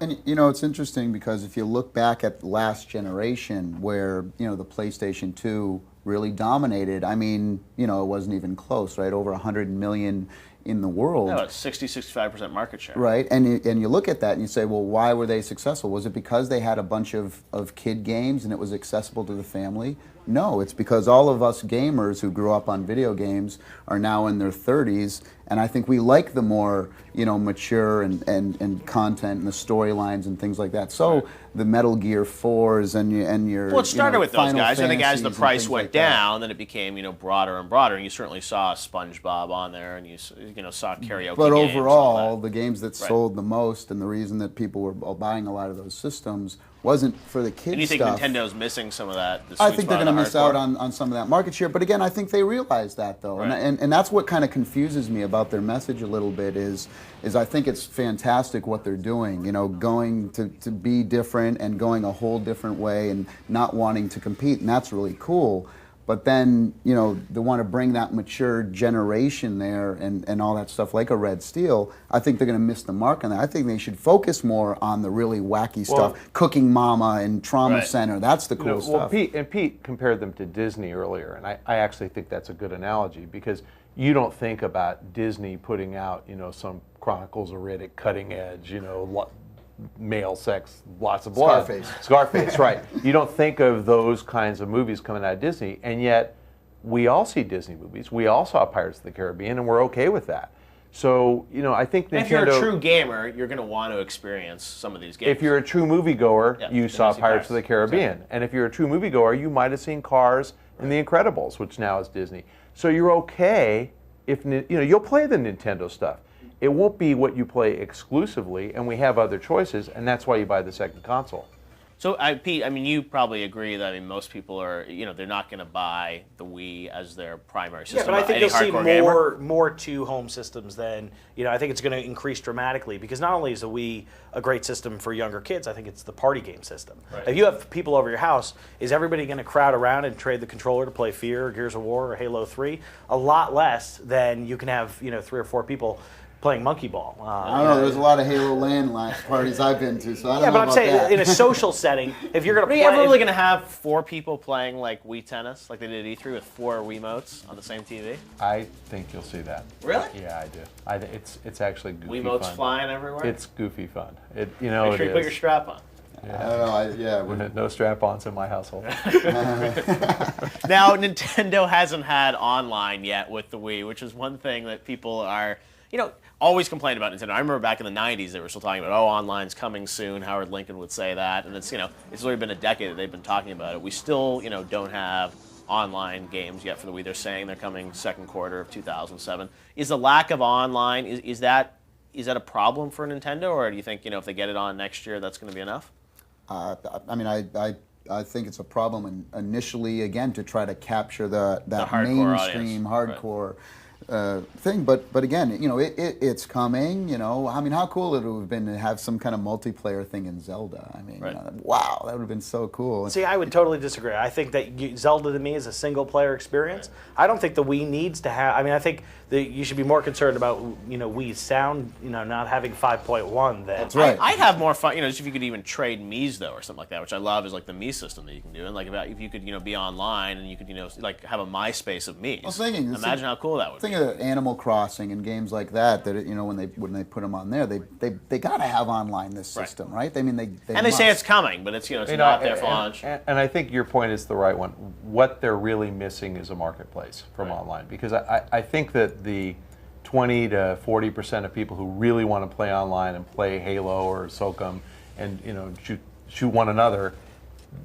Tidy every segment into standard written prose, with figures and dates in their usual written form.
And you know, it's interesting because if you look back at the last generation where, you know, the PlayStation 2 really dominated, I mean, you know, it wasn't even close, right? Over 100 million in the world. No, it's 65% market share. Right, and you look at that and you say, well, why were they successful? Was it because they had a bunch of kid games and it was accessible to the family? No, it's because all of us gamers who grew up on video games are now in their 30s, and I think we like the more, you know, mature and content and the storylines and things like that. So the Metal Gear 4s and your well, it started with those Final guys. I think as the Fantasies and price things went like that. down, then it became, you know, broader and broader. And you certainly saw SpongeBob on there, and you know saw karaoke. But games and all overall, that. the games that sold the most and the reason that people were buying a lot of those systems wasn't for the kids And you think stuff. Nintendo's missing some of that? I think they're going to miss out on some of that market share. But again, I think they realize that, though. Right. And that's what kind of confuses me about their message a little bit is I think it's fantastic what they're doing, you know, going to be different and going a whole different way and not wanting to compete. And that's really cool. But then, you know, they want to bring that mature generation there and all that stuff like a Red Steel. I think they're going to miss the mark on that. I think they should focus more on the really wacky stuff. Cooking Mama and Trauma Center. That's the cool stuff. Well, Pete compared them to Disney earlier, and I actually think that's a good analogy because you don't think about Disney putting out, you know, some Chronicles of Riddick cutting edge, you know, male sex, lots of blood. Scarface, right. You don't think of those kinds of movies coming out of Disney, and yet we all see Disney movies. We all saw Pirates of the Caribbean, and we're okay with that. So, you know, I think Nintendo... If you're a true gamer, you're going to want to experience some of these games. If you're a true moviegoer, you saw Pirates of the Caribbean. Exactly. And if you're a true moviegoer, you might have seen Cars and The Incredibles, which now is Disney. So you're okay if, you know, you'll play the Nintendo stuff. It won't be what you play exclusively, and we have other choices, and that's why you buy the second console. So, Pete, I mean, you probably agree that most people are, you know, they're not going to buy the Wii as their primary system. Yeah, but I think you'll see more to home systems than, you know, I think it's going to increase dramatically because not only is the Wii a great system for younger kids, I think it's the party game system. Right. If you have people over your house, is everybody going to crowd around and trade the controller to play Fear, or Gears of War, or Halo 3? A lot less than you can have, you know, 3 or 4 people playing monkey ball. I don't know. There's a lot of Halo LAN parties I've been to, so I don't know but I'm about saying that. in a social setting, if you're going to play, are you ever really going to have 4 people playing like Wii Tennis, like they did at E3 with 4 Wiimotes on the same TV? I think you'll see that. Really? Yeah, I do. It's actually goofy Wiimotes fun. flying everywhere. It's goofy fun. You know, Make sure you put your strap on. Yeah. I don't know. No strap-ons in my household. Now, Nintendo hasn't had online yet with the Wii, which is one thing that people are, you know, always complain about Nintendo. I remember back in the 90s they were still talking about, oh, online's coming soon. Howard Lincoln would say that. And it's, you know, it's already been a decade that they've been talking about it. We still, you know, don't have online games yet for the Wii. They're saying they're coming second quarter of 2007. Is the lack of online, is that a problem for Nintendo, or do you think, you know, if they get it on next year, that's going to be enough? I mean, I think it's a problem initially, again, to try to capture that mainstream hardcore thing. But again, you know, it's coming. You know, I mean, how cool it would have been to have some kind of multiplayer thing in Zelda. I mean, wow, that would have been so cool. See, I would totally disagree. I think that Zelda to me is a single-player experience. I don't think the Wii needs to have. I mean, I think that you should be more concerned about, you know, Wii's sound, you know, not having 5.1 than. That's right. I'd have more fun, you know, just if you could even trade Mii's though, or something like that, which I love is like the Mii system that you can do, and like if you could, you know, be online and you could, you know, like have a MySpace of Mii's. I was thinking, imagine how cool that would be. Think of Animal Crossing and games like that. That you know, when they put them on there, they got to have online this system, right? I mean, they say it's coming, but it's, you know, it's not there for launch. And I think your point is the right one. What they're really missing is a marketplace from online, because I think that the 20 to 40% of people who really want to play online and play Halo or SOCOM and, you know, shoot one another,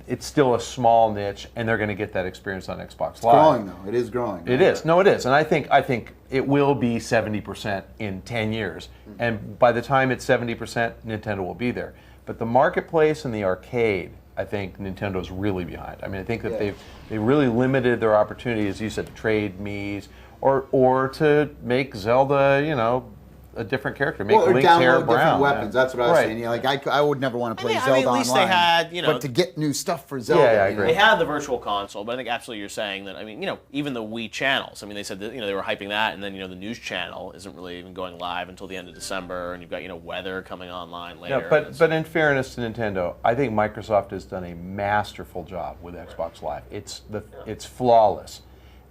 it's still a small niche, and they're going to get that experience on Xbox Live. It's growing, though. It is growing. It is. No, it is. And I think it will be 70% in 10 years. And by the time it's 70%, Nintendo will be there. But the marketplace and the arcade, I think Nintendo's really behind. I mean, I think that they've really limited their opportunity, as you said, to trade Mii's or to make Zelda, you know, a different character. Make Well, or Link's hair download brown. different weapons. That's what I was Right. saying. You know, like I would never want to play I Zelda mean, at least online. they had, you know, but to get new stuff for Zelda. Yeah, I you know. agree. They had the virtual console, but I think absolutely you're saying that. I mean, you know, even the Wii channels. I mean, they said that, you know, they were hyping that, and then, you know, the news channel isn't really even going live until the end of December, and you've got, you know, weather coming online later. Yeah, but in fairness to Nintendo, I think Microsoft has done a masterful job with Xbox Live. It's flawless,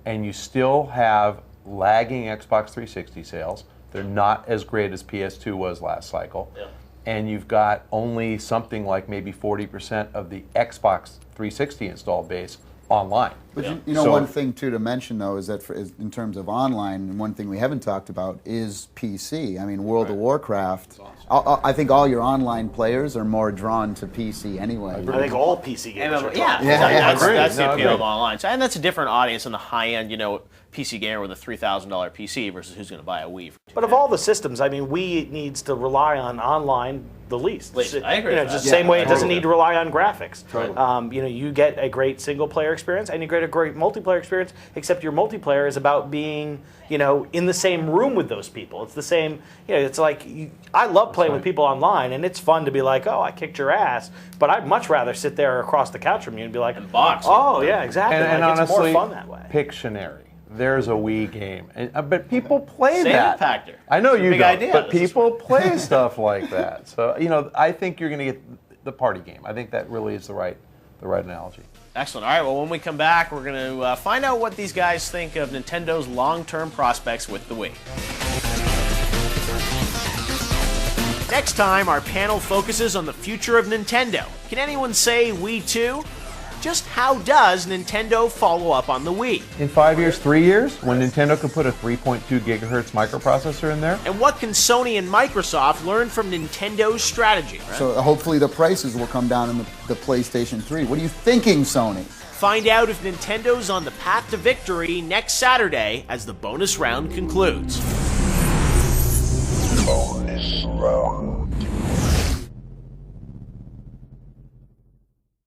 and you still have lagging Xbox 360 sales. They're not as great as PS2 was last cycle. Yeah. And you've got only something like maybe 40% of the Xbox 360 installed base online. But Yeah. you know, So- one thing too to mention though is that is in terms of online, and one thing we haven't talked about is PC. I mean, World of Warcraft. I think all your online players are more drawn to PC anyway. I think all PC games are Yeah, tough. that's, agreed. that's the No, appeal agreed. of online. So, and that's a different audience than the high-end, you know, PC gamer with a $3,000 PC versus who's going to buy a Wii. But of all the systems, I mean, Wii needs to rely on online the least. Least. I agree You know, with just that. the same way it doesn't totally. need to rely on graphics. Totally. You know, you get a great single player experience and you get a great multiplayer experience, except your multiplayer is about being, you know, in the same room with those people. It's the same, you know, it's like, I love playing with people online, and it's fun to be like, oh, I kicked your ass, but I'd much rather sit there across the couch from you and be like, And box. oh, yeah, exactly. And Like, it's honestly, more fun that way. Pictionary. There's a Wii game, but people play Same that. with Pachter. I know It's a you big don't, idea. but This is people play stuff like that. So you know, I think you're going to get the party game. I think that really is the right analogy. Excellent. All right, well, when we come back, we're going to find out what these guys think of Nintendo's long-term prospects with the Wii. Next time, our panel focuses on the future of Nintendo. Can anyone say Wii 2? Just how does Nintendo follow up on the Wii? In 5 years, 3 years, when Nintendo could put a 3.2 gigahertz microprocessor in there, And what can Sony and Microsoft learn from Nintendo's strategy? So hopefully the prices will come down in the PlayStation 3. What are you thinking, Sony? Find out if Nintendo's on the path to victory next Saturday as the bonus round concludes.